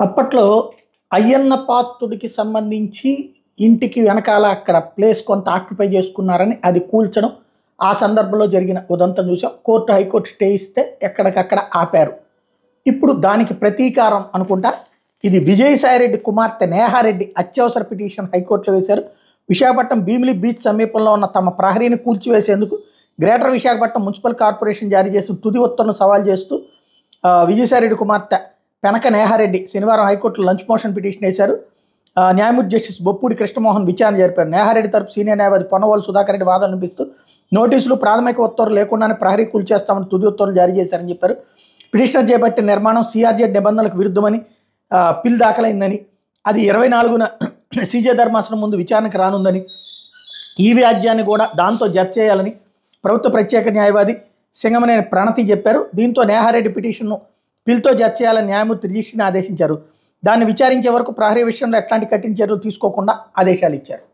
అప్పట్లో అయ్యన్న పాత్రుడికి సంబంధించి ఇంటికి వెనకాల అక్కడ ప్లేస్ కొంత ఆక్యుపై చేసుకున్నారని అది కూల్చడం ఆ సందర్భంలో జరిగిన ఉదంతం చూసాం. హైకోర్టు స్టే ఇస్తే ఎక్కడికక్కడ ఆపారు. ఇప్పుడు దానికి ప్రతీకారం అనుకుంటా ఇది విజయసాయిరెడ్డి కుమార్తె నేహారెడ్డి అత్యవసర పిటిషన్ హైకోర్టులో వేశారు. విశాఖపట్నం భీమిలి బీచ్ సమీపంలో ఉన్న తమ ప్రహరీని కూల్చివేసేందుకు గ్రేటర్ విశాఖపట్నం మున్సిపల్ కార్పొరేషన్ జారీ చేసిన తుది ఉత్తర్వును సవాల్ చేస్తూ విజయసాయిరెడ్డి కుమార్తె పెనక నేహారెడ్డి శనివారం హైకోర్టులో లంచ్ మోషన్ పిటిషన్ వేశారు. న్యాయమూర్తి జస్టిస్ బొప్పూడి కృష్ణమోహన్ విచారణ జరిపారు. నేహారెడ్డి తరపు సీనియర్ న్యాయవాది పొన్నవోలు సుధాకర్ రెడ్డి వాదన వినిపిస్తూ నోటీసులు ప్రాథమిక ఉత్తర్వులు లేకుండానే ప్రహరీ కూల్చేస్తామని తుది ఉత్తర్వులు జారీ చేశారని చెప్పారు. పిటిషనర్ చేపట్టిన నిర్మాణం సిఆర్జెడ్ నిబంధనలకు విరుద్ధమని పిల్ దాఖలైందని, అది 24న సీజే ధర్మాసనం ముందు విచారణకు రానుందని, ఈ వ్యాజ్యాన్ని కూడా దాంతో జడ్జ్ చేయాలని ప్రభుత్వ ప్రత్యేక న్యాయవాది సింగమనేని ప్రణతి చెప్పారు. దీంతో నేహారెడ్డి పిటిషన్ను పిల్తో జడ్జ్ చేయాలని న్యాయమూర్తి రిజిస్ట్రీని ఆదేశించారు. దాన్ని విచారించే వరకు ప్రహరీ విషయంలో ఎట్లాంటి కఠిన చర్యలు తీసుకోకుండా ఆదేశాలు ఇచ్చారు.